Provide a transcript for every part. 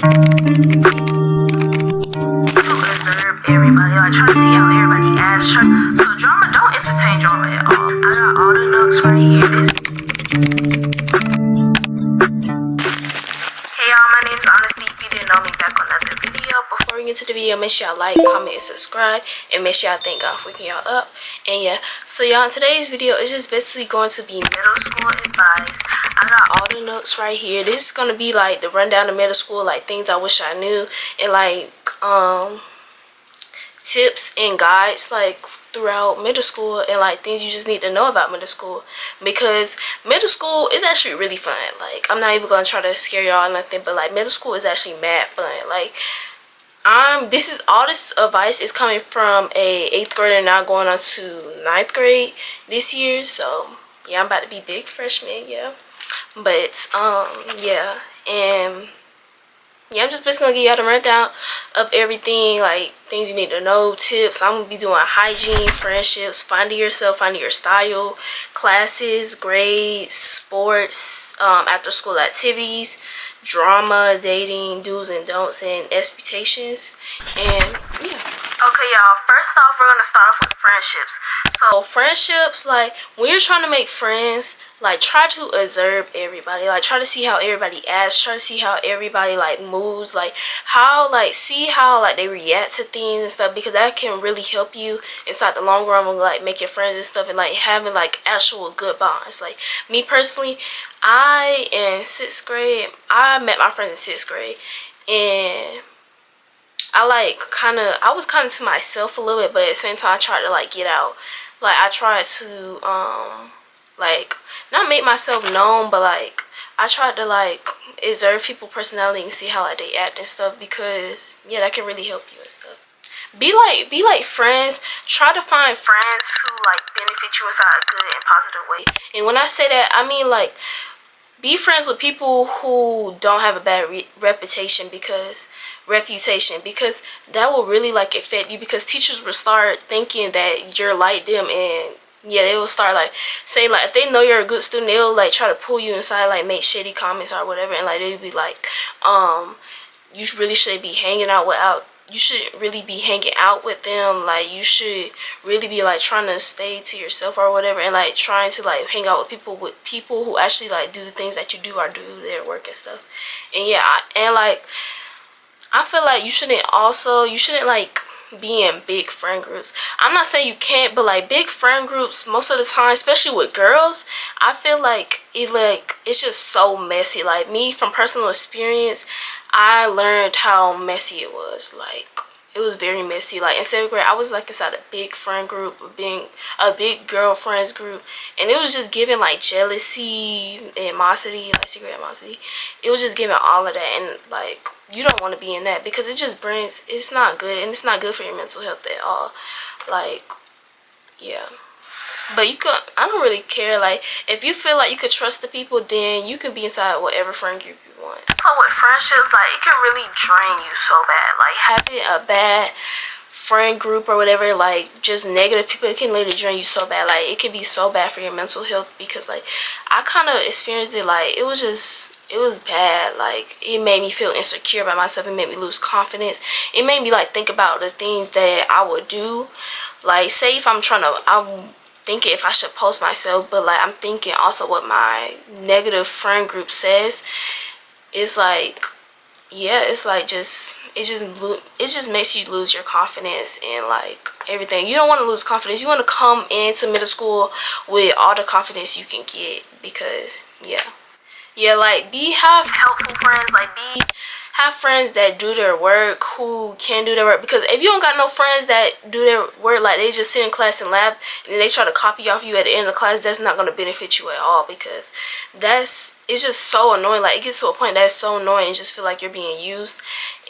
Observe everybody, like try to see how everybody acts. So drama, don't entertain drama at all. I got all the nooks right here. Hey y'all, my name is Honesty. If you didn't know me, back on another video. Before we get to the video, make sure y'all like, comment, and subscribe, and make sure y'all thank God for waking y'all up. And yeah, so y'all, in today's video is just basically going to be middle school advice. I got all the notes right here. This is gonna be like the rundown of middle school, like things I wish I knew, and like tips and guides like throughout middle school, and like things you just need to know about middle school, because middle school is actually really fun. Like, I'm not even gonna try to scare y'all or nothing, but like middle school is actually mad fun. Like, all this advice is coming from a 8th grader now going on to 9th grade this year. So yeah, I'm about to be big freshman, yeah. But yeah, and yeah, I'm just basically gonna give y'all the rundown of everything, like things you need to know, tips. I'm gonna be doing hygiene, friendships, finding yourself, finding your style, classes, grades, sports, after school activities, drama, dating, do's and don'ts, and expectations. And yeah. Okay, y'all, first off, we're gonna start off with friendships. So friendships, like when you're trying to make friends, like try to observe everybody, like try to see how everybody acts, try to see how everybody like moves, like how, like see how like they react to things and stuff, because that can really help you inside the long run with like making friends and stuff, and like having like actual good bonds. Like me personally, I met my friends in 6th grade, and I was kind of to myself a little bit, but at the same time I tried to like get out. Like I tried to like not make myself known, but like I tried to like observe people's personality and see how like they act and stuff, because yeah, that can really help you and stuff. Be like friends. Try to find friends who like benefit you inside a good and positive way. And when I say that, I mean like be friends with people who don't have a bad reputation, because that will really like affect you, because teachers will start thinking that you're like them, and yeah, they will start like saying, like if they know you're a good student, they'll like try to pull you inside, like make shady comments or whatever, and like they'll be like, you really shouldn't be hanging out you shouldn't really be hanging out with them. Like you should really be like trying to stay to yourself or whatever, and like trying to like hang out with people who actually like do the things that you do or do their work and stuff. And yeah, and like I feel like you shouldn't like be in big friend groups. I'm not saying you can't, but like big friend groups most of the time, especially with girls, I feel like it's just so messy. Like me, from personal experience, I learned how messy it was. Like it was very messy. Like in 7th grade, I was like inside a big friend group, being a big girlfriends group, and it was just giving like jealousy, animosity, like secret animosity. It was just giving all of that, and like you don't want to be in that, because it's not good, and it's not good for your mental health at all. Like yeah. But I don't really care. Like if you feel like you could trust the people, then you can be inside whatever friend group you want. So with friendships, like it can really drain you so bad. Like having a bad friend group or whatever, like just negative people, it can literally drain you so bad. Like it can be so bad for your mental health, because like I kind of experienced it. Like it was bad. Like it made me feel insecure about myself. It made me lose confidence. It made me like think about the things that I would do. Like say if I'm thinking if I should post myself, but like I'm thinking also what my negative friend group says. It's like, yeah, it's like it just makes you lose your confidence and like everything. You don't want to lose confidence. You want to come into middle school with all the confidence you can get, because yeah, like have helpful friends. Like have friends that do their work, who can do their work, because if you don't got no friends that do their work, like they just sit in class and lab, and they try to copy off you at the end of the class, that's not going to benefit you at all, because it's just so annoying. Like it gets to a point that's so annoying, and just feel like you're being used.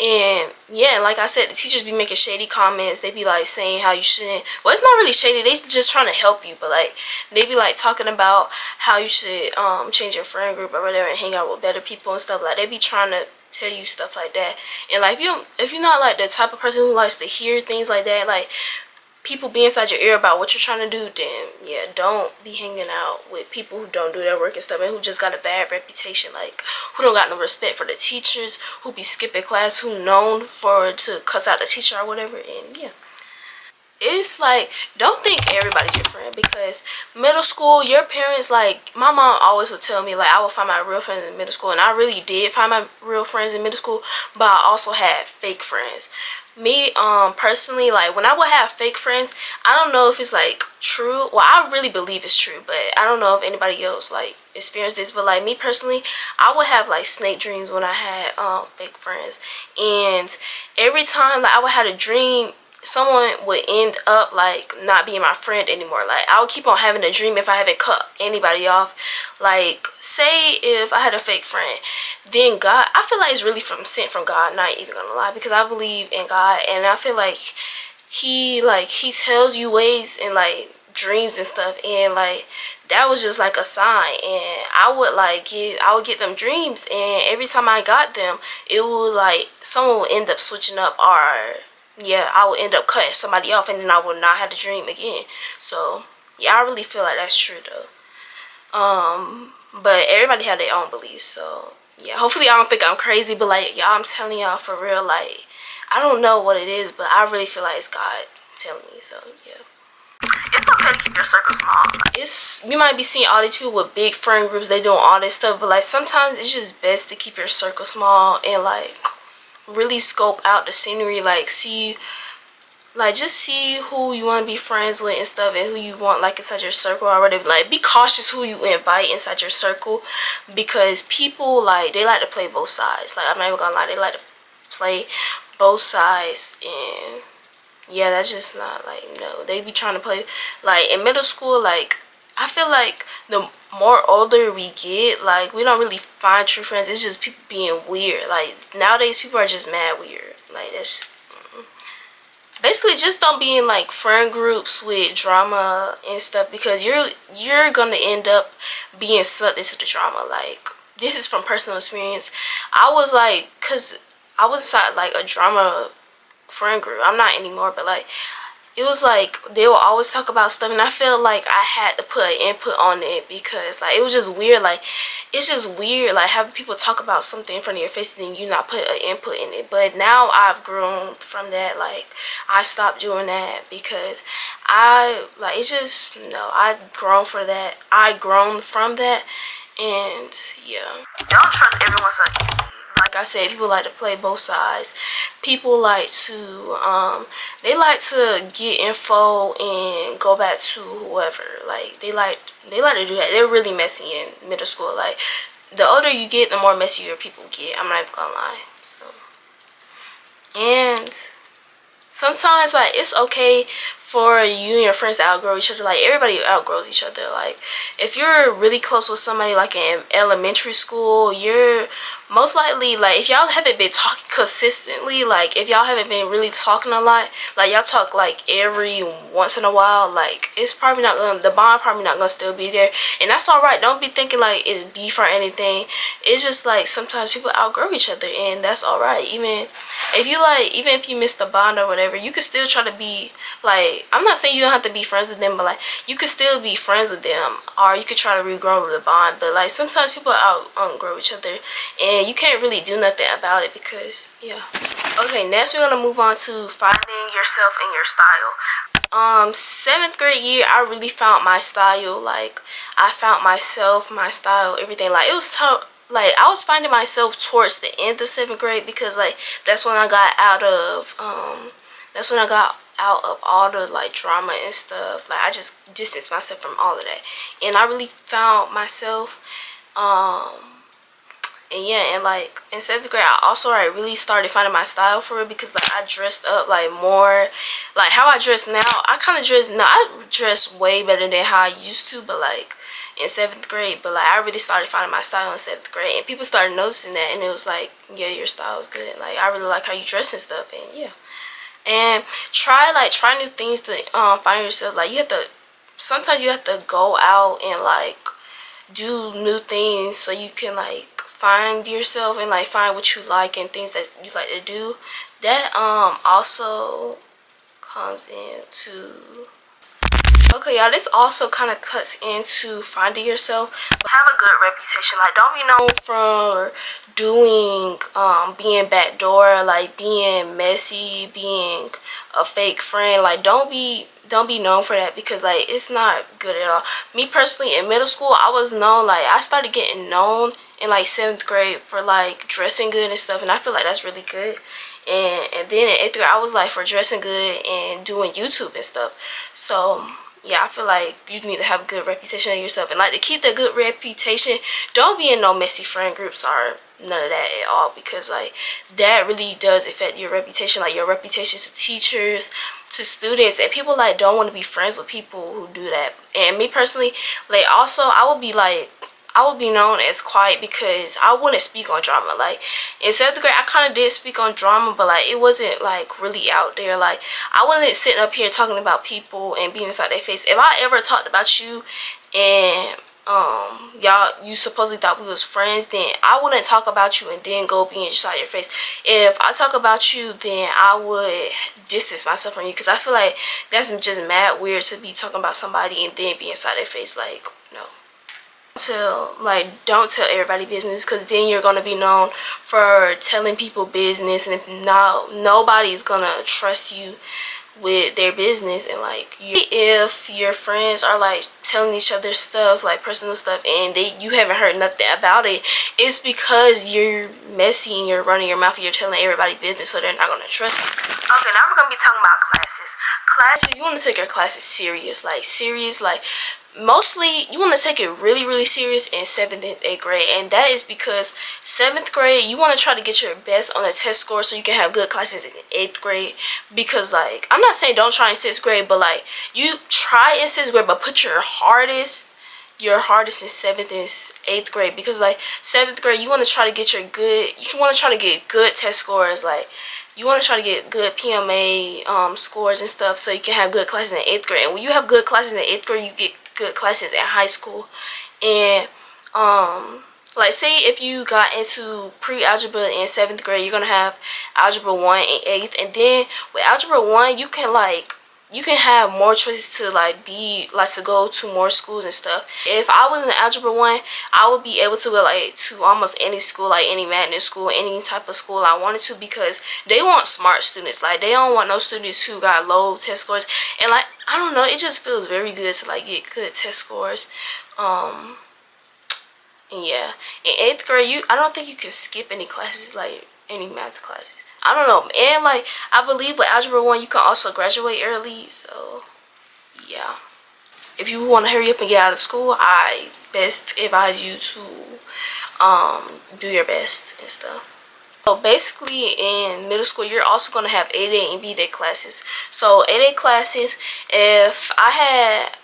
And yeah, like I said, the teachers be making shady comments. They be like saying how you shouldn't, well, it's not really shady, they just trying to help you, but like they be like talking about how you should change your friend group or whatever and hang out with better people and stuff. Like they be trying to tell you stuff like that. And like if you're not like the type of person who likes to hear things like that, like people be inside your ear about what you're trying to do, then yeah, don't be hanging out with people who don't do their work and stuff, and who just got a bad reputation, like who don't got no respect for the teachers, who be skipping class, who known for to cuss out the teacher or whatever. And yeah, it's like, don't think everybody's your friend, because middle school, your parents, like my mom always would tell me like I would find my real friends in middle school, and I really did find my real friends in middle school, but I also had fake friends. Me personally, like when I would have fake friends, I don't know if it's like true, well I really believe it's true, but I don't know if anybody else like experienced this, but like me personally, I would have like snake dreams when I had fake friends. And every time like I would have a dream, someone would end up like not being my friend anymore. Like I would keep on having a dream if I haven't cut anybody off. Like say if I had a fake friend, then God, I feel like it's really sent from God, not even gonna lie, because I believe in God, and I feel like he tells you ways and like dreams and stuff, and like that was just like a sign. And I would get them dreams, and every time I got them, it would like someone would end up switching up, or yeah, I would end up cutting somebody off, and then I would not have to dream again. So yeah, I really feel like that's true though. But everybody had their own beliefs, so yeah, hopefully I don't think I'm crazy, but like y'all, I'm telling y'all for real, like I don't know what it is, but I really feel like it's God telling me. So yeah, it's okay to keep your circle small. It's, you might be seeing all these people with big friend groups, they doing all this stuff, but like sometimes it's just best to keep your circle small and like really scope out the scenery, like see, like just see who you want to be friends with and stuff, and who you want like inside your circle or whatever. Like be cautious who you invite inside your circle, because people like, they like to play both sides. Like I'm not even gonna lie, they like to play both sides, and yeah, that's just not like, no, they be trying to play. Like in middle school, like I feel like the more older we get, like we don't really find true friends. It's just people being weird. Like nowadays people are just mad weird. Like that's basically, just don't be in like friend groups with drama and stuff, because you're gonna end up being sucked into the drama. Like this is from personal experience. I was like, cause I was inside like a drama friend group. I'm not anymore, but like it was like they will always talk about stuff, and I felt like I had to put an input on it, because like it was just weird. Like it's just weird like having people talk about something in front of your face and then you not put an input in it. But now I've grown from that. Like I stopped doing that, because I like, it's just, no, I've grown for that. I grown from that. And yeah, don't trust everyone so easy. Like I said, people like to play both sides. People like to they like to get info and go back to whoever. Like they like to do that. They're really messy in middle school. Like the older you get, the more messier people get. I'm not even gonna lie. So, and sometimes like it's okay for you and your friends to outgrow each other. Like everybody outgrows each other. Like if you're really close with somebody like in elementary school, you're most likely, like if y'all haven't been talking consistently, like if y'all haven't been really talking a lot, like y'all talk like every once in a while, like it's probably not gonna, the bond probably not gonna still be there. And that's all right. Don't be thinking like it's beef or anything. It's just like sometimes people outgrow each other, and that's all right. Even if you miss the bond or whatever, you could still try to be like, I'm not saying you don't have to be friends with them, but like you could still be friends with them, or you could try to regrow the bond. But like sometimes people outgrow each other, and you can't really do nothing about it, because yeah. Okay, next we're gonna move on to finding yourself and your style. 7th grade year, I really found my style. Like I found myself, my style, everything. Like it was tough. Like I was finding myself towards the end of 7th grade, because like that's when I got out of all the like drama and stuff. Like I just distanced myself from all of that, and I really found myself. And yeah, and like in 7th grade, I also like really started finding my style for it, because like I dressed up like more, like how I dress now. I dress way better than how I used to, but like in 7th grade. But like I really started finding my style in 7th grade, and people started noticing that, and it was like, yeah, your style is good. Like I really like how you dress and stuff. And yeah, and try new things to find yourself. Like sometimes you have to go out and like do new things, so you can like find yourself and like find what you like and things that you like to do. That also comes into. Okay, y'all, this also kind of cuts into finding yourself. Have a good reputation. Like, don't be known for doing, being backdoor, like being messy, being a fake friend. Like, don't be known for that, because like it's not good at all. Me personally, in middle school, I was known, like I started getting known in like 7th grade for like dressing good and stuff, and I feel like that's really good. And then in 8th grade, I was like for dressing good and doing YouTube and stuff. So yeah, I feel like you need to have a good reputation of yourself, and like to keep that good reputation, don't be in no messy friend groups or none of that at all, because like that really does affect your reputation, like your reputation to teachers, to students, and people like don't want to be friends with people who do that. And me personally, like also I would be known as quiet because I wouldn't speak on drama. Like in 7th grade, I kind of did speak on drama, but like it wasn't like really out there. Like I wasn't sitting up here talking about people and being inside their face. If I ever talked about you and you supposedly thought we was friends, then I wouldn't talk about you and then go be inside your face. If I talk about you, then I would distance myself from you, because I feel like that's just mad weird to be talking about somebody and then be inside their face. Like, no. Don't tell everybody business, because then you're gonna be known for telling people business, and if now nobody's gonna trust you with their business. And like if your friends are like telling each other stuff, like personal stuff, and you haven't heard nothing about it, it's because you're messy and you're running your mouth and you're telling everybody business, so they're not gonna trust you. Okay, now we're gonna be talking about classes. You want to take your classes serious, like mostly you want to take it really serious in 7th and 8th grade, and that is because 7th grade you want to try to get your best on the test score so you can have good classes in 8th grade. Because like I'm not saying don't try in 6th grade, but like you try in 6th grade, but put your hardest in 7th and 8th grade, because like 7th grade you want to try to get good test scores. Like you want to try to get good PMA scores and stuff so you can have good classes in 8th grade. And when you have good classes in 8th grade, you get good classes in high school. And like say if you got into pre-algebra in 7th grade, you're gonna have algebra 1 in 8th, and then with algebra 1 you can have more choices to to go to more schools and stuff. If I was in algebra 1, I would be able to go like to almost any school, like any magnet school, any type of school I wanted to, because they want smart students. Like they don't want no students who got low test scores. And like I don't know, it just feels very good to like get good test scores. And yeah, in 8th grade, I don't think you can skip any classes, like any math classes. I don't know. And like I believe with algebra 1 you can also graduate early. So yeah, if you want to hurry up and get out of school, I best advise you to do your best and stuff. So basically in middle school you're also going to have A-Day and B-Day classes. So A-Day classes, if I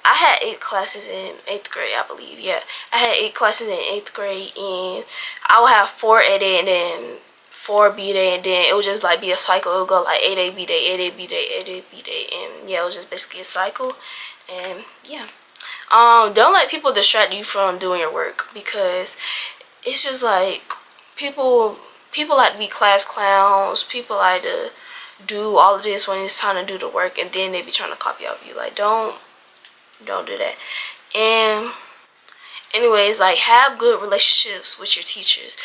had 8 classes in 8th grade, I believe. Yeah, I had 8 classes in 8th grade, and I would have 4 A-Day and then 4 B-Day, and then it would just like be a cycle. It would go like A-Day, B-Day, A-Day, B-Day, A-Day, B-Day, and yeah, it was just basically a cycle. And yeah, don't let people distract you from doing your work, because it's just like people like to be class clowns. People like to do all of this when it's time to do the work, and then they be trying to copy off you. Like don't do that. And anyways, like have good relationships with your teachers.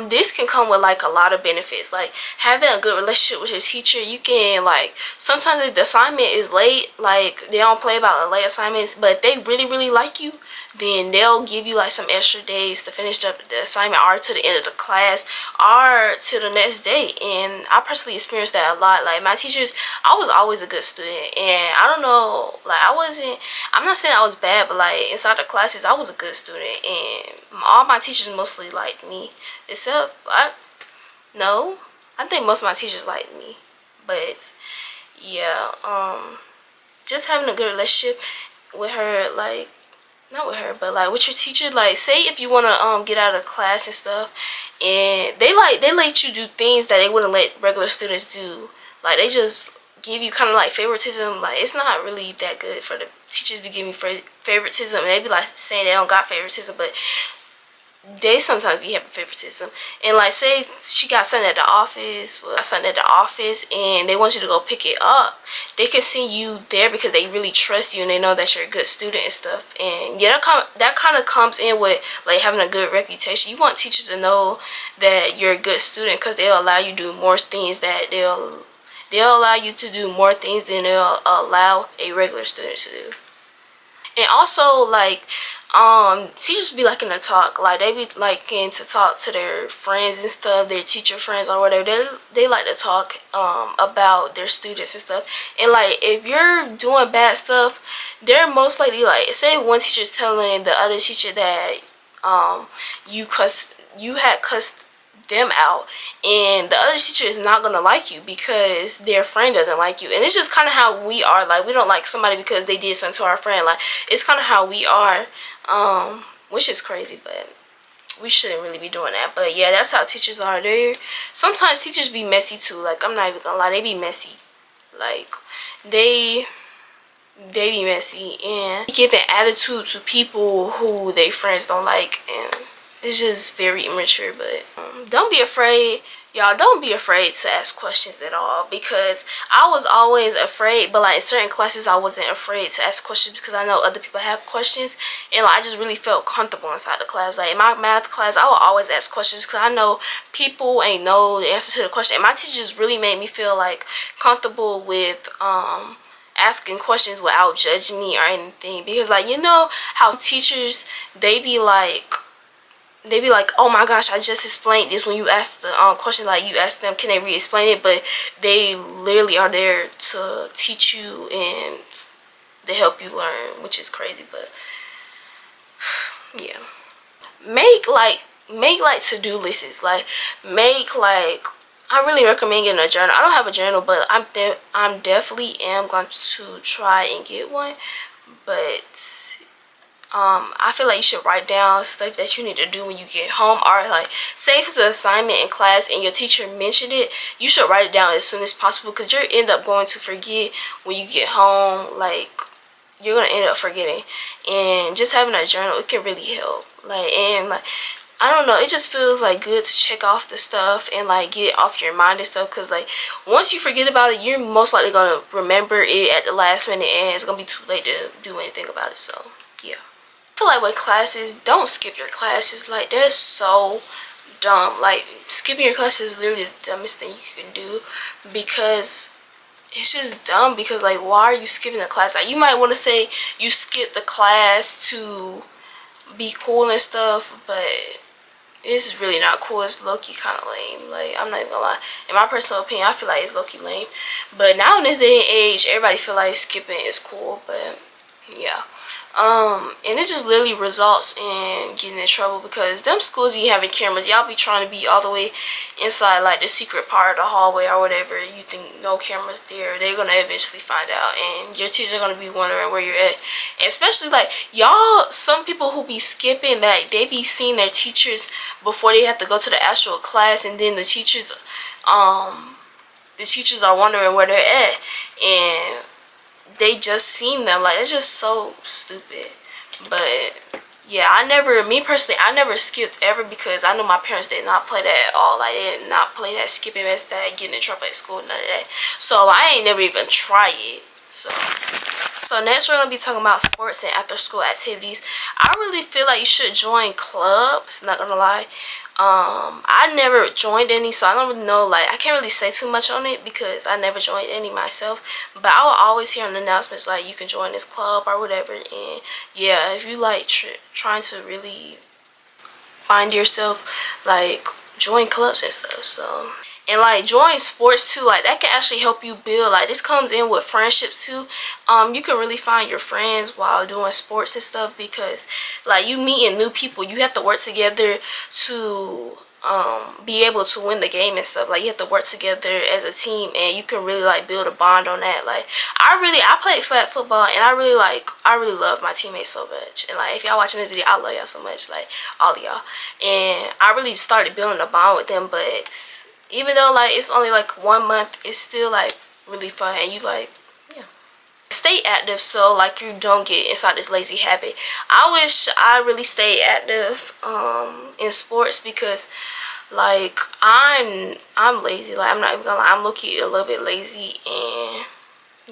This can come with like a lot of benefits. Like having a good relationship with your teacher, you can like sometimes if the assignment is late, like they don't play about the late assignments, but if they really like you, then they'll give you like some extra days to finish up the assignment, or to the end of the class, or to the next day. And I personally experienced that a lot. Like my teachers, I was always a good student, and I don't know, like I'm not saying I was bad, but like inside the classes I was a good student, and all my teachers mostly liked me, except I think most of my teachers liked me. But yeah, just having a good relationship with her, like not with her, but like with your teacher. Like say if you want to get out of class and stuff, and they let you do things that they wouldn't let regular students do. Like they just give you kind of like favoritism. Like it's not really that good for the teachers be giving favoritism, and they be like saying they don't got favoritism, but they sometimes be having favoritism. And like, say she got something at the office, and they want you to go pick it up, they can send you there because they really trust you and they know that you're a good student and stuff. And yeah, that kind of comes in with like having a good reputation. You want teachers to know that you're a good student because they'll allow you to do more things they'll allow you to do more things than they'll allow a regular student to do. And also, like, teachers be liking to talk. Like, they be liking to talk to their friends and stuff, their teacher friends or whatever. They like to talk about their students and stuff. And like, if you're doing bad stuff, they're most likely, like, say one teacher's telling the other teacher that you had cussed them out, and the other teacher is not gonna like you because their friend doesn't like you. And it's just kind of how we are. Like, we don't like somebody because they did something to our friend. Like, it's kind of how we are, which is crazy, but we shouldn't really be doing that. But yeah, that's how teachers are. Sometimes teachers be messy too. Like, I'm not even gonna lie, they be messy. Like, they be messy and give an attitude to people who their friends don't like, and it's just very immature. But don't be afraid, y'all. Don't be afraid to ask questions at all, because I was always afraid, but like in certain classes I wasn't afraid to ask questions because I know other people have questions, and like, I just really felt comfortable inside the class. Like in my math class, I would always ask questions because I know people ain't know the answer to the question, and my teachers really made me feel like comfortable with asking questions without judging me or anything. Because like, you know how teachers, they be like, oh my gosh, I just explained this. When you ask the question, like, you ask them, can they re-explain it? But they literally are there to teach you and to help you learn, which is crazy. But yeah, make like to-do lists. Like, I really recommend getting a journal. I don't have a journal, but I'm definitely am going to try and get one. But I feel like you should write down stuff that you need to do when you get home, or like, say if it's an assignment in class and your teacher mentioned it, you should write it down as soon as possible, because you'll end up going to forget when you get home. Like, you're gonna end up forgetting, and just having a journal, it can really help. Like, and like, I don't know, it just feels like good to check off the stuff and like get it off your mind and stuff, because like, once you forget about it, you're most likely gonna remember it at the last minute, and it's gonna be too late to do anything about it. So yeah, I feel like with classes, don't skip your classes. Like, they're so dumb. Like, skipping your class is literally the dumbest thing you can do, because it's just dumb. Because like, why are you skipping the class? Like, you might want to say you skip the class to be cool and stuff, but it's really not cool. It's low-key kind of lame. Like, I'm not even gonna lie, in my personal opinion, I feel like it's low-key lame. But now in this day and age, everybody feel like skipping is cool. But yeah, and it just literally results in getting in trouble, because them schools be having cameras. Y'all be trying to be all the way inside like the secret part of the hallway or whatever. You think no cameras there, they're gonna eventually find out, and your teacher gonna be wondering where you're at. And especially like y'all, some people who be skipping, that they be seeing their teachers before they have to go to the actual class, and then the teachers are wondering where they're at, and they just seen them. Like, it's just so stupid. But yeah, me personally, I never skipped ever, because I know my parents did not play that at all. Like, they did not play that skipping mess, that getting in trouble at school, none of that. So I ain't never even tried it. So next we're gonna be talking about sports and after school activities. I really feel like you should join clubs, not gonna lie. I never joined any, so I don't really know. Like, I can't really say too much on it because I never joined any myself. But I will always hear on the announcements like, you can join this club or whatever. And yeah, if you like trying to really find yourself, like, join clubs and stuff. So, and like, join sports too. Like, that can actually help you build. Like, this comes in with friendships too. You can really find your friends while doing sports and stuff, because like, you meeting new people, you have to work together to be able to win the game and stuff. Like, you have to work together as a team, and you can really like build a bond on that. Like, I played flag football, and I really love my teammates so much. And like, if y'all watching this video, I love y'all so much, like all of y'all. And I really started building a bond with them. But even though like it's only like 1 month, it's still like really fun. And you like, yeah. stay active so like you don't get inside this lazy habit. I wish I really stayed active in sports, because like I'm lazy. Like, I'm not even gonna lie, I'm low-key a little bit lazy. And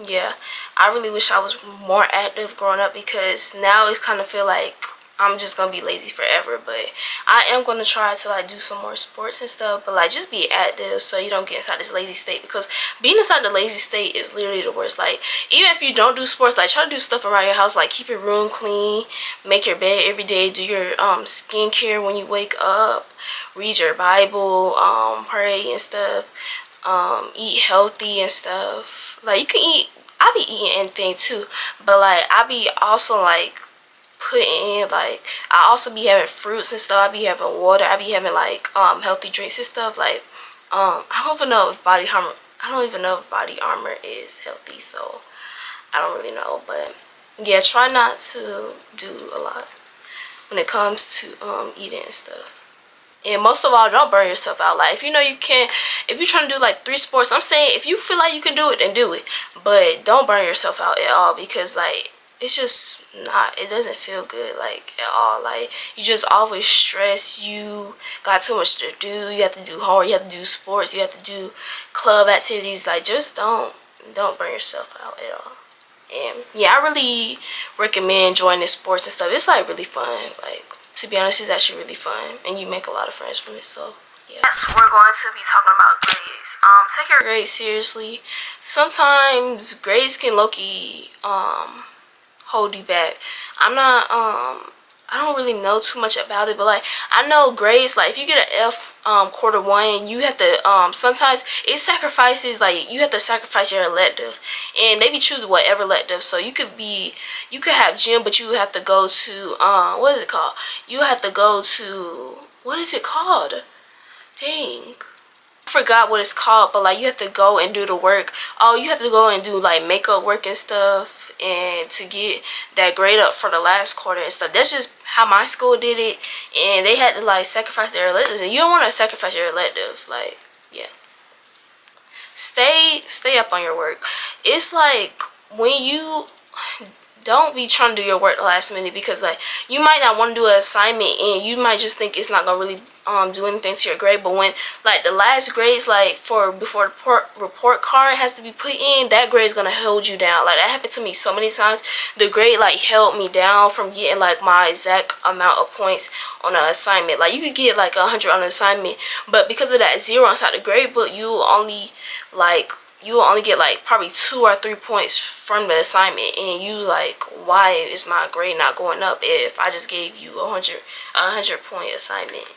yeah, I really wish I was more active growing up, because now it's kind of feel like I'm just gonna be lazy forever. But I am gonna try to like do some more sports and stuff, but like just be active so you don't get inside this lazy state, because being inside the lazy state is literally the worst. Like, even if you don't do sports, like try to do stuff around your house, like keep your room clean, make your bed every day, do your skincare when you wake up, read your Bible, pray and stuff, eat healthy and stuff. Like, you can eat, I be eating anything too, but like I be also like putting in, like I also be having fruits and stuff, I be having water, I be having like healthy drinks and stuff. Like I don't even know if body armor is healthy, so I don't really know. But yeah, try not to do a lot when it comes to eating and stuff. And most of all, don't burn yourself out. Like, if you know you can, if you're trying to do like 3 sports, I'm saying if you feel like you can do it, then do it. But don't burn yourself out at all, because like it's just not, it doesn't feel good like at all. Like, you just always stress, you got too much to do, you have to do homework, you have to do sports, you have to do club activities. Like, just don't burn yourself out at all. And yeah, I really recommend joining sports and stuff. It's like really fun. Like, to be honest, it's actually really fun, and you make a lot of friends from it. So yeah. Next, we're going to be talking about grades. Take your grades seriously. Sometimes grades can low-key hold you back. I don't really know too much about it, but like I know grades, like if you get an F quarter one, you have to sometimes it sacrifices, like you have to sacrifice your elective, and they be choosing whatever elective. So you could have gym, but you have to go to what is it called? You have to go to, what is it called? Dang, I forgot what it's called, but like you have to go and do the work. Oh, you have to go and do like makeup work and stuff, and to get that grade up for the last quarter and stuff. That's just how my school did it, and they had to like sacrifice their electives, and you don't want to sacrifice your elective. Like, yeah, stay up on your work. It's like when you don't be trying to do your work the last minute, because like you might not want to do an assignment and you might just think it's not gonna really do anything to your grade. But when like the last grades, like before the report card has to be put in, that grade is gonna hold you down. Like, that happened to me so many times. The grade like held me down from getting like my exact amount of points on an assignment. Like, you could get like 100 on an assignment, but because of that 0 inside the grade book, you will only get like probably 2 or 3 points from the assignment, and you like, why is my grade not going up if I just gave you a 100 point assignment?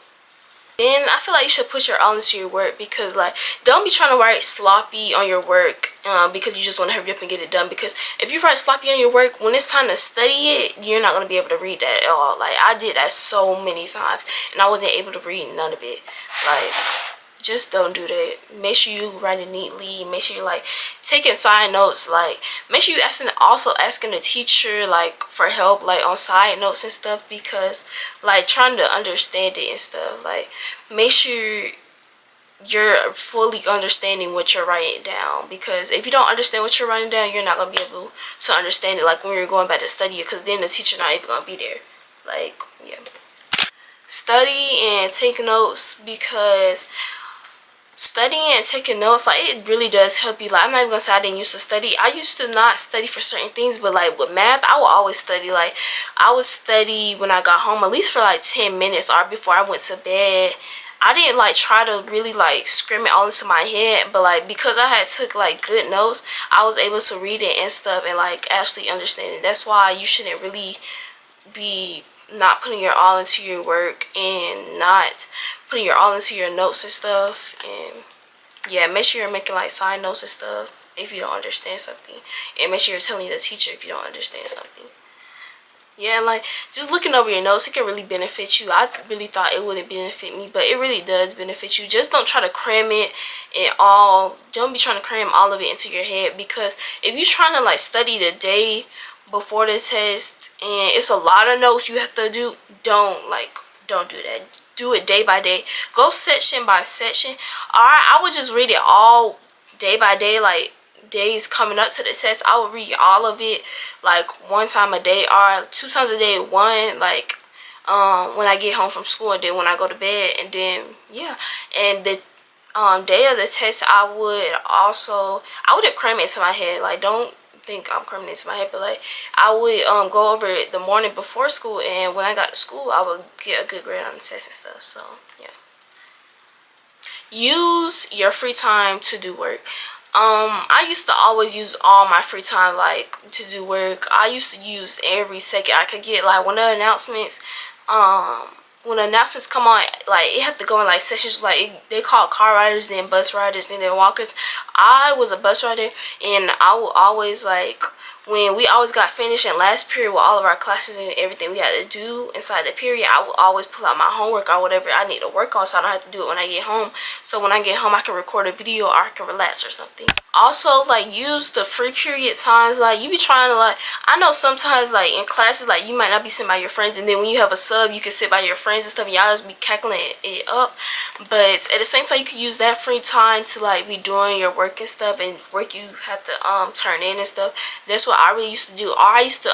Then I feel like you should put your all into your work, because like don't be trying to write sloppy on your work because you just want to hurry up and get it done. Because if you write sloppy on your work, when it's time to study it, you're not going to be able to read that at all. Like, I did that so many times and I wasn't able to read none of it. Like, just don't do that. Make sure you write it neatly. Make sure you like taking side notes. Like, make sure you also asking the teacher like for help, like on side notes and stuff, because like trying to understand it and stuff. Like, make sure you're fully understanding what you're writing down, because if you don't understand what you're writing down, you're not gonna be able to understand it like when you're going back to study it, because then the teacher not even gonna be there. Like, yeah, study and take notes, because studying and taking notes, like, it really does help you. Like, I'm not even gonna say I didn't used to study. I used to not study for certain things, but like with math, I would always study. Like, I would study when I got home, at least for like 10 minutes or before I went to bed. I didn't like try to really like scream it all into my head, but like because I had took like good notes, I was able to read it and stuff and like actually understand it. That's why you shouldn't really be not putting your all into your work and not putting your all into your notes and stuff. And yeah, make sure you're making like side notes and stuff if you don't understand something, and make sure you're telling the teacher if you don't understand something. Yeah, like just looking over your notes, it can really benefit you. I really thought it wouldn't benefit me, but it really does benefit you. Just don't try to cram it and all. Don't be trying to cram all of it into your head, because if you're trying to like study the day before the test and it's a lot of notes you have to do, don't do that. Do it day by day. Go section by section. Alright, I would just read it all day by day, like days coming up to the test, I would read all of it like 1 time a day or 2 times a day. One like when I get home from school, and then when I go to bed, and then yeah. And the day of the test, I wouldn't cram it into my head. Like, don't think I'm cramming it into my head, but like I would go over it the morning before school, and when I got to school, I would get a good grade on the test and stuff. So yeah. Use your free time to do work. I used to always use all my free time like to do work. I used to use every second I could get. Like when the announcements come on, like it had to go in like sessions. Like they call car riders, then bus riders, and then walkers. I was a bus rider, and I would always like, when we always got finished in last period with all of our classes and everything we had to do inside the period, I would always pull out my homework or whatever I need to work on, so I don't have to do it when I get home. So when I get home, I can record a video or I can relax or something. Also, like, use the free period times. Like, you be trying to, like, I know sometimes, like, in classes, like, you might not be sitting by your friends, and then when you have a sub, you can sit by your friends and stuff, and y'all just be calculating it up. But at the same time, you can use that free time to, like, be doing your work and stuff, and work you have to turn in and stuff. That's what I really used to do. Or I used to,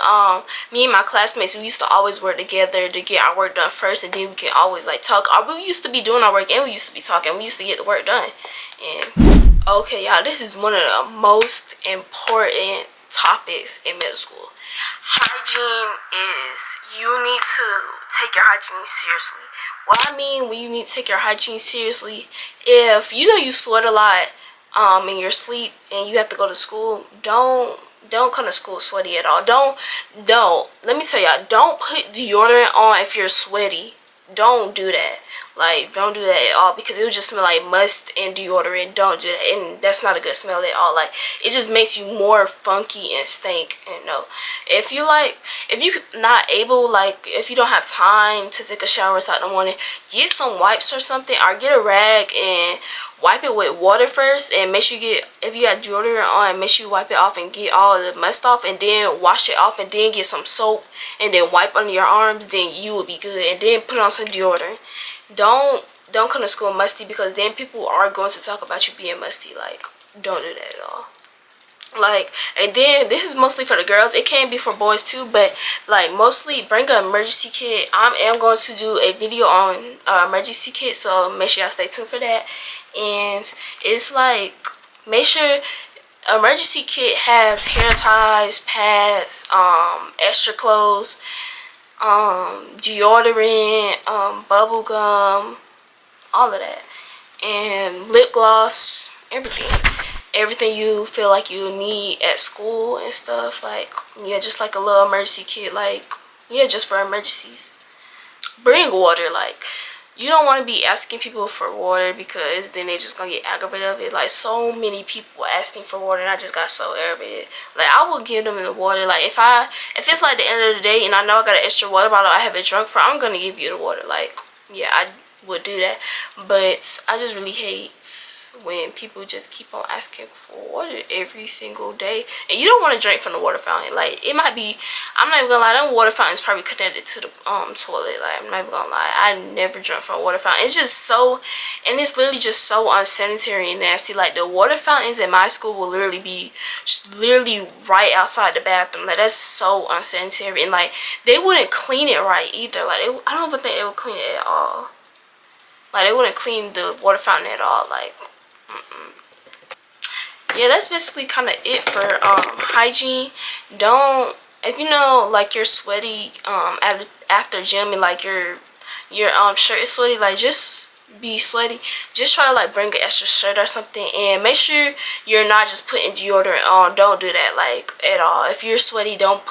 me and my classmates, we used to always work together to get our work done first, and then we can always, like, talk. Or we used to be doing our work, and we used to be talking. We used to get the work done. And okay, y'all, this is one of the most important topics in middle school. Hygiene is, you need to take your hygiene seriously. What I mean when you need to take your hygiene seriously, if you know you sweat a lot in your sleep and you have to go to school, don't come to school sweaty at all. Don't let me tell y'all, don't put deodorant on if you're sweaty. Don't do that. Like, don't do that at all, because it will just smell like must and deodorant. Don't do that, and that's not a good smell at all. Like, it just makes you more funky and stink. And no, if you're not able, like, if you don't have time to take a shower inside in the morning, get some wipes or something, or get a rag and wipe it with water first, and make sure if you got deodorant on, make sure you wipe it off and get all the must off, and then wash it off, and then get some soap and then wipe under your arms. Then you will be good, and then put on some deodorant. Don't come to school musty, because then people are going to talk about you being musty. Like, don't do that at all. Like, and then this is mostly for the girls. It can be for boys too, but like mostly bring an emergency kit. I am going to do a video on emergency kit, so make sure y'all stay tuned for that. And it's like, make sure emergency kit has hair ties, pads, extra clothes, deodorant, bubble gum, all of that, and lip gloss, everything you feel like you need at school and stuff. Like, yeah, just like a little emergency kit, like, yeah, just for emergencies. Bring water. Like, you don't want to be asking people for water, because then they just gonna get aggravated of it. Like, so many people asking for water, and I just got so aggravated. Like, I will give them the water. Like, if it's like the end of the day and I know I got an extra water bottle I haven't drunk for, I'm gonna give you the water. Like, yeah, I would do that. But I just really hate when people just keep on asking for water every single day, and you don't want to drink from the water fountain. Like, it might be, I'm not even gonna lie, that water fountain is probably connected to the toilet. Like, I'm not even gonna lie, I never drank from a water fountain. It's just so, and it's literally just so unsanitary and nasty. Like, the water fountains at my school will literally be right outside the bathroom. Like, that's so unsanitary, and like, they wouldn't clean it right either. Like, I don't even think they would clean it at all. Like, they wouldn't clean the water fountain at all. Like, yeah, that's basically kind of it for hygiene. If you know, like, you're sweaty after gym, and like your shirt is sweaty, like, just be sweaty, just try to like bring an extra shirt or something, and make sure you're not just putting deodorant on. Don't do that, like, at all. If you're sweaty, don't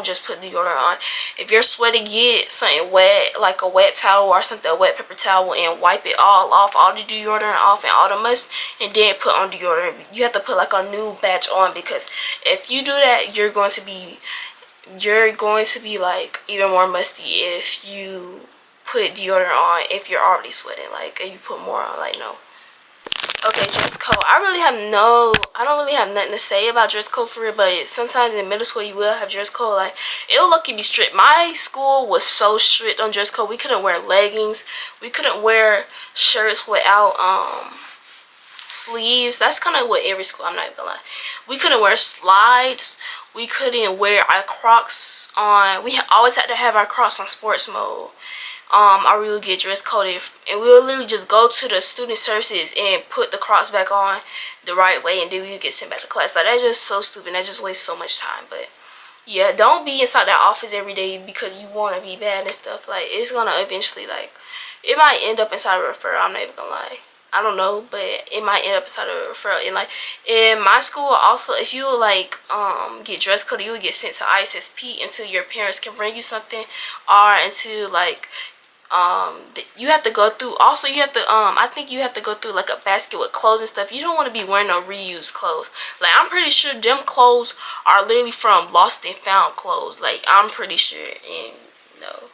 just put deodorant on. If you're sweaty, get something wet, like a wet towel or something, a wet paper towel, and wipe it all off, all the deodorant off and all the must, and then put on deodorant. You have to put like a new batch on, because if you do that, you're going to be like even more musty if you put deodorant on if you're already sweating. Like, if you put more on, like, no. Okay, dress code. I don't really have nothing to say about dress code for it, but sometimes in middle school you will have dress code. Like, it'll look, you be strict. My school was so strict on dress code. We couldn't wear leggings. We couldn't wear shirts without sleeves. That's kind of what every school, I'm not even gonna lie. We couldn't wear slides. We couldn't wear our Crocs on. We always had to have our Crocs on sports mode. Or we would get dress coded, and we would literally just go to the student services and put the Crocs back on the right way, and then we would get sent back to class. Like, that's just so stupid. That just wastes so much time. But yeah, don't be inside that office every day because you want to be bad and stuff. Like, it's gonna eventually, like, it might end up inside a referral. I'm not even gonna lie. I don't know, but it might end up inside a referral. And like in my school, also, if you like get dress coded, you would get sent to ISSP until your parents can bring you something, or until like you have to go through, also you have to I think you have to go through like a basket with clothes and stuff. You don't want to be wearing no reused clothes. Like, I'm pretty sure them clothes are literally from lost and found clothes. Like, I'm pretty sure. And no.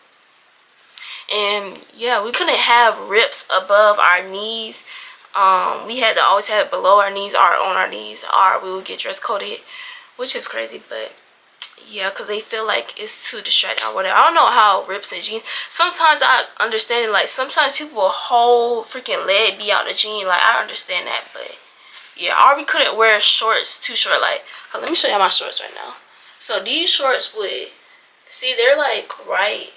And yeah, we couldn't have rips above our knees. We had to always have it below our knees or on our knees, or we would get dress coded, which is crazy. But yeah, because they feel like it's too distracting or whatever. I don't know how rips and jeans. Sometimes I understand it. Like, sometimes people will whole freaking leg be out the jean. Like, I understand that. But yeah, or we couldn't wear shorts too short. Like, let me show you my shorts right now. So these shorts would, see, they're like right,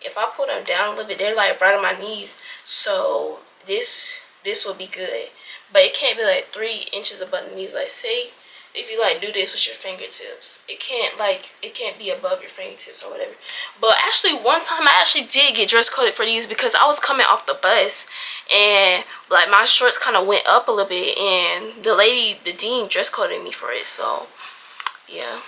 if I pull them down a little bit, they're like right on my knees. So this will be good. But it can't be like 3 inches above the knees. Like, say if you like do this with your fingertips, it can't be above your fingertips or whatever. But actually, one time I actually did get dress coded for these because I was coming off the bus and like my shorts kind of went up a little bit, and the dean dress coded me for it. So yeah.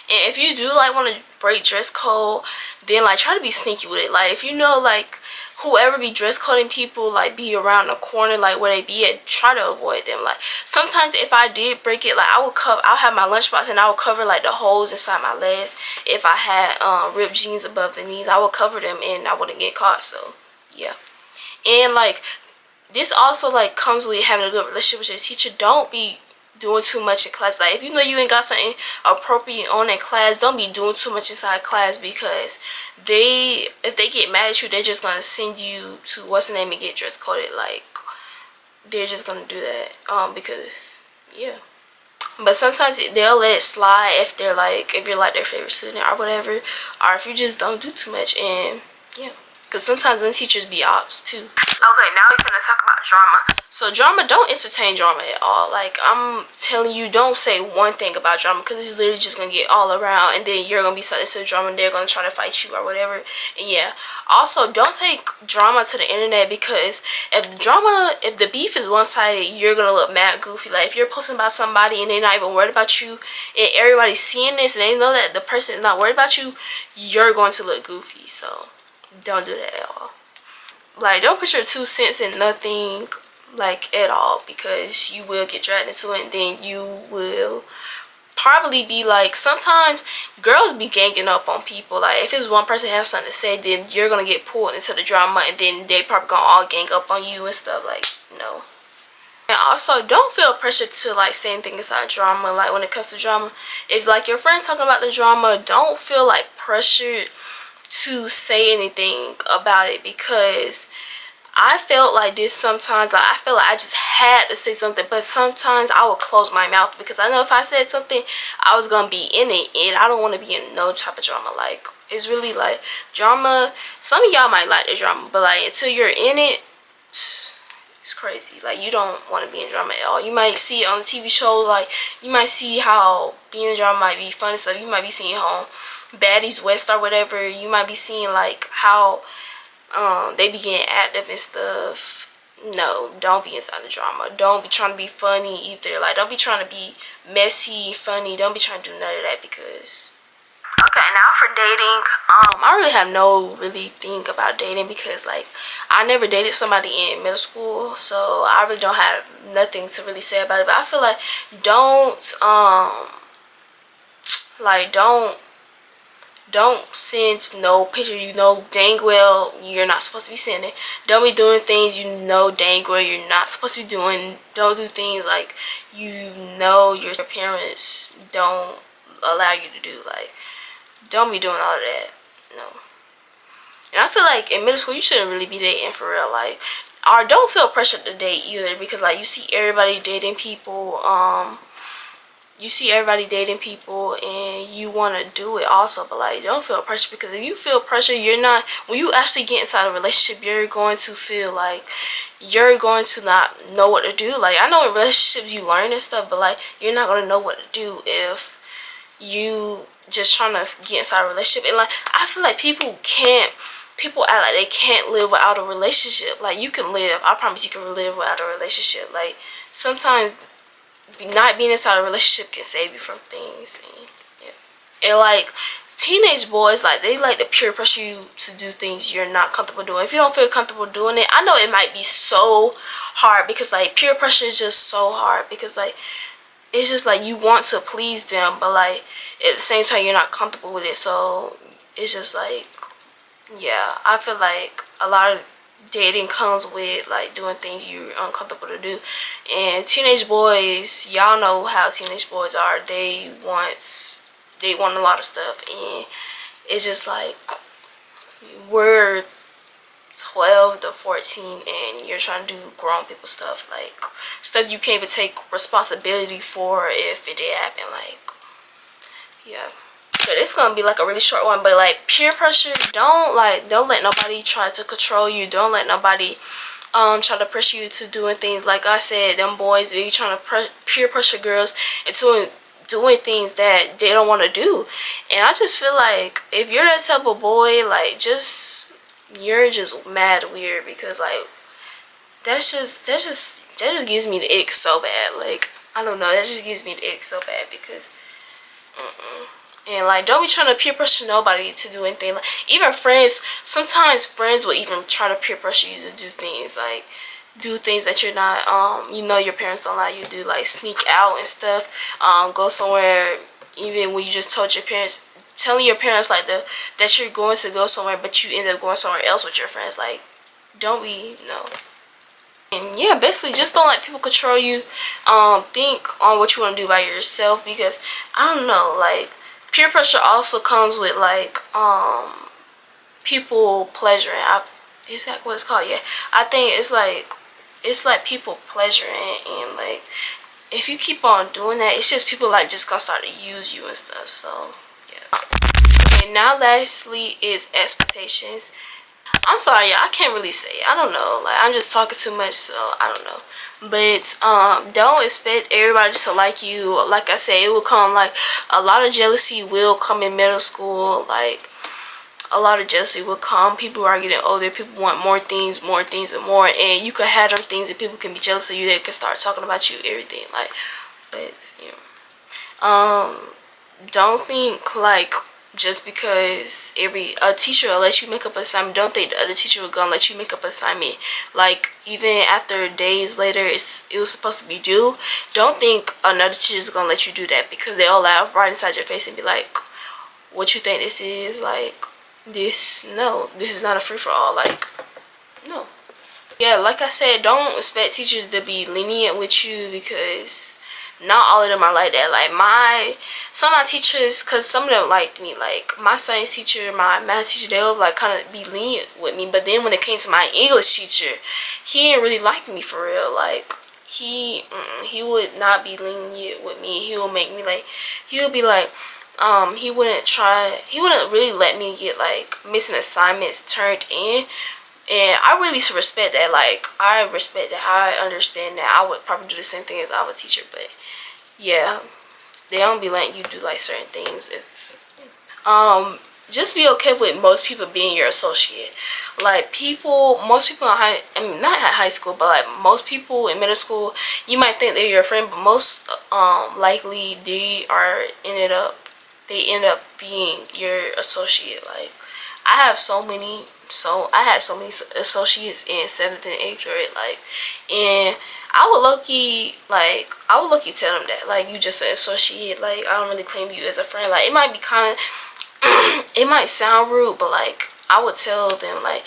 And if you do like want to break dress code, then like try to be sneaky with it. Like, if you know like whoever be dress coding people like be around the corner, like where they be at, try to avoid them. Like, sometimes if I did break it, like I'll have my lunchbox and I would cover like the holes inside my legs. If I had ripped jeans above the knees, I would cover them and I wouldn't get caught. So yeah. And like, this also like comes with having a good relationship with your teacher. Don't be doing too much in class. Like, if you know you ain't got something appropriate on in class, don't be doing too much inside class, because if they get mad at you, they're just gonna send you to what's the name and get dress coded. Like, they're just gonna do that because yeah. But sometimes they'll let it slide if they're like, if you're like their favorite student or whatever, or if you just don't do too much. And yeah, because sometimes them teachers be ops too. Okay, now we're gonna talk about drama. So drama, don't entertain drama at all. Like, I'm telling you, don't say one thing about drama, because it's literally just gonna get all around, and then you're gonna be sucked into drama and they're gonna try to fight you or whatever. And yeah, also don't take drama to the internet, because if the beef is one-sided, you're gonna look mad goofy. Like, if you're posting about somebody and they're not even worried about you, and everybody's seeing this and they know that the person is not worried about you, you're going to look goofy. So don't do that at all. Like, don't put your 2 cents in nothing, like, at all, because you will get dragged into it, and then you will probably be like, sometimes girls be ganging up on people. Like, if it's one person has something to say, then you're gonna get pulled into the drama, and then they probably gonna all gang up on you and stuff. Like, no. And also, don't feel pressure to like say anything inside drama. Like, when it comes to drama, if like your friend talking about the drama, don't feel like pressured to say anything about it, because I felt like this sometimes. Like, I feel like I just had to say something, but sometimes I would close my mouth, because I know if I said something, I was gonna be in it, and I don't want to be in no type of drama. Like, it's really like drama. Some of y'all might like the drama, but like, until you're in it, it's crazy. Like, you don't want to be in drama at all. You might see it on TV shows. Like, you might see how being in drama might be fun and stuff. You might be seeing how Baddies West or whatever. You might be seeing like how they be getting active and stuff. No, don't be inside the drama. Don't be trying to be funny either. Like, don't be trying to be messy, funny. Don't be trying to do none of that, because okay, now for dating, I really have no really thing about dating, because like, I never dated somebody in middle school, so I really don't have nothing to really say about it. But I feel like don't send no picture you know dang well you're not supposed to be sending. Don't be doing things you know dang well you're not supposed to be doing. Don't do things like you know your parents don't allow you to do. Like, don't be doing all of that. No. And I feel like in middle school, you shouldn't really be dating for real. Like, or don't feel pressured to date either, because like you see everybody dating people, and you want to do it also, but like don't feel pressure, because if you feel pressure, you're not, when you actually get inside a relationship, you're going to feel like you're going to not know what to do. Like I know in relationships you learn and stuff, but like you're not going to know what to do if you just trying to get inside a relationship. And like I feel like people act like they can't live without a relationship. Like you can live, I promise you can live without a relationship. Like sometimes not being inside a relationship can save you from things. And, yeah. And like teenage boys, like they like to peer pressure you to do things you're not comfortable doing. If you don't feel comfortable doing it, I know it might be so hard, because like peer pressure is just so hard, because like it's just like you want to please them, but like at the same time you're not comfortable with it. So it's just like, yeah, I feel like a lot of dating comes with like doing things you're uncomfortable to do. And teenage boys, y'all know how teenage boys are. They want a lot of stuff, and it's just like we're 12 to 14 and you're trying to do grown people stuff, like stuff you can't even take responsibility for if it did happen. Like, yeah. So it's gonna be like a really short one, but like peer pressure, don't let nobody try to control you. Don't let nobody try to pressure you to doing things. Like I said, them boys, they be trying to peer pressure girls into doing things that they don't want to do. And I just feel like if you're that type of boy, like you're just mad weird, because like that just gives me the ick so bad. Like I don't know, that just gives me the ick so bad, because and like don't be trying to peer pressure nobody to do anything. Like even friends, sometimes friends will even try to peer pressure you to do things, like do things that you're not you know your parents don't allow you to do, like sneak out and stuff, go somewhere even when you just told your parents, telling your parents like that you're going to go somewhere, but you end up going somewhere else with your friends. Like don't be, no. And yeah, basically just don't let people control you. Think on what you want to do by yourself, because I don't know, like peer pressure also comes with like people pleasuring. Is that what it's called? Yeah, I think it's like people pleasuring, and like if you keep on doing that, it's just people like just gonna start to use you and stuff. So yeah. And now lastly is expectations. I'm sorry, y'all, I can't really say it. I don't know, like I'm just talking too much, so I don't know. But don't expect everybody to like you. Like I said, it will come, like a lot of jealousy will come in middle school. Like a lot of jealousy will come. People are getting older, people want more things and more, and you could have them things and people can be jealous of you. They can start talking about you, everything. Like, but you know, don't think like just because a teacher will let you make up an assignment, don't think the other teacher will gonna let you make up an assignment. Like even after days later it was supposed to be due, don't think another teacher is gonna let you do that, because they'll laugh right inside your face and be like, what you think this is? Like this is not a free-for-all. Like no. Yeah, like I said, don't expect teachers to be lenient with you, because not all of them are like that. Like some of my teachers, because some of them liked me, like my science teacher, my math teacher, they'll like kind of be lenient with me. But then when it came to my English teacher, he didn't really like me for real. Like he would not be lenient with me. He would make me like, he would be like, he wouldn't really let me get like missing assignments turned in. And I really respect that. Like I respect that. I understand that. I would probably do the same thing as our teacher, but yeah, they don't be letting you do like certain things. If just be okay with most people being your associate. Like most people in not at high school, but like most people in middle school, you might think they're your friend, but most likely they end up being your associate. Like I had so many associates in 7th and 8th grade, like, and I would low-key tell them that, like, you just an associate, like, I don't really claim you as a friend. Like, it might be kind of, it might sound rude, but, like, I would tell them, like,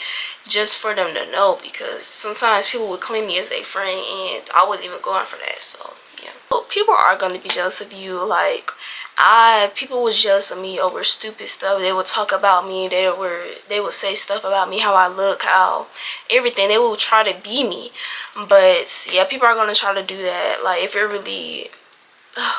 just for them to know, because sometimes people would claim me as their friend, and I wasn't even going for that, so, yeah. people are gonna be jealous of you. Like, people was jealous of me over stupid stuff. They would talk about me. They would say stuff about me, how I look, how everything. They will try to be me. But yeah, people are gonna try to do that. Like, if you're really,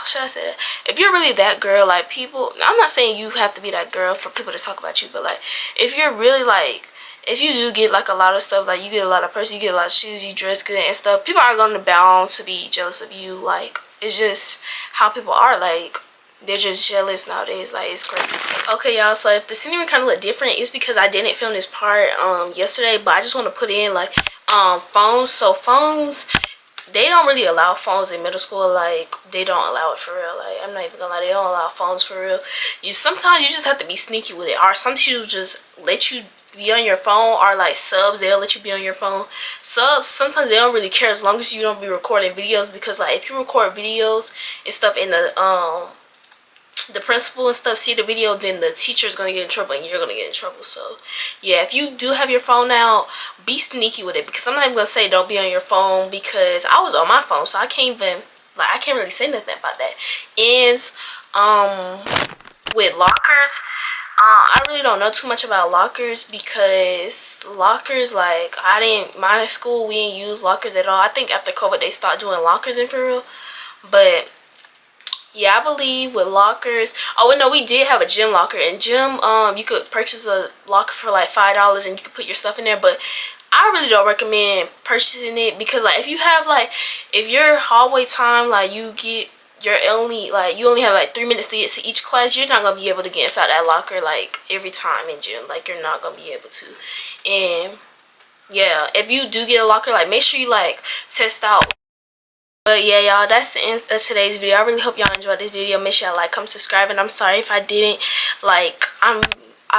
should I say that? If you're really that girl, like, people, I'm not saying you have to be that girl for people to talk about you, but like, if you're really like, if you do get like a lot of stuff, like you get a lot of purses, you get a lot of shoes, you dress good and stuff, people are gonna bound to be jealous of you. Like, it's just how people are. Like, they're just jealous nowadays. Like, it's crazy. Okay, y'all, so if the scenery kind of look different, it's because I didn't film this part yesterday, but I just want to put in like phones. So phones, they don't really allow phones in middle school. Like, they don't allow it for real. Like, I'm not even gonna lie, they don't allow phones for real. Sometimes you just have to be sneaky with it, or some teachers just let you be on your phone, or like subs, they'll let you be on your phone. Subs, sometimes they don't really care as long as you don't be recording videos, because like if you record videos and stuff and the principal and stuff see the video, then the teacher's gonna get in trouble and you're gonna get in trouble. So yeah, if you do have your phone out, be sneaky with it, because I'm not even gonna say don't be on your phone, because I was on my phone, so I can't even, like, I can't really say nothing about that. And with lockers, I really don't know too much about lockers, because lockers, like, my school, we didn't use lockers at all. I think after COVID they stopped doing lockers in for real. But yeah, I believe with lockers, oh no, we did have a gym locker. In gym, you could purchase a locker for like $5 and you could put your stuff in there. But I really don't recommend purchasing it, because like if you have like, if your hallway time, like you only have like 3 minutes to get to each class, you're not gonna be able to get inside that locker like every time in gym. Like, you're not gonna be able to. And yeah, if you do get a locker, like, make sure you like test out. But yeah, y'all, that's the end of today's video. I really hope y'all enjoyed this video. Make sure y'all like, comment, subscribe, and I'm sorry if I didn't, like, I'm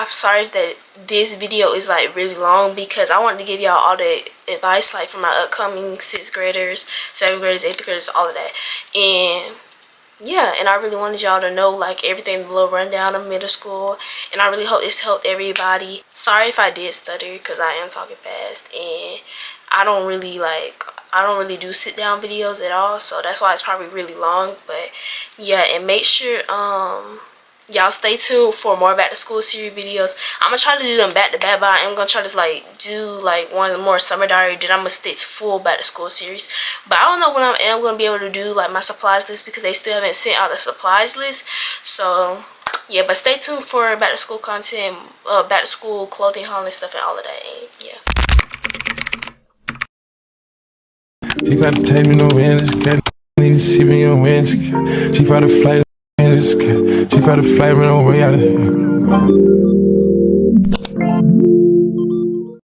sorry that this video is like really long, because I wanted to give y'all all the advice like for my upcoming 6th graders, 7th graders, 8th graders, all of that. And yeah, and I really wanted y'all to know like everything, the little rundown of middle school, and I really hope this helped everybody. Sorry if I did stutter, because I am talking fast, and I don't really do sit down videos at all, so that's why it's probably really long. But yeah, and make sure y'all stay tuned for more back to school series videos. I'm gonna try to do them back to back, but I'm gonna try to like do like one more summer diary, then I'm gonna stick to full back to school series. But I don't know when I am gonna be able to do like my supplies list, because they still haven't sent out the supplies list. So yeah, but stay tuned for back to school content, back to school clothing haul and stuff and all of that. And yeah. She tried to take me no wind, need to see me on wind. She tried to fly, she tried to fly me away out of here.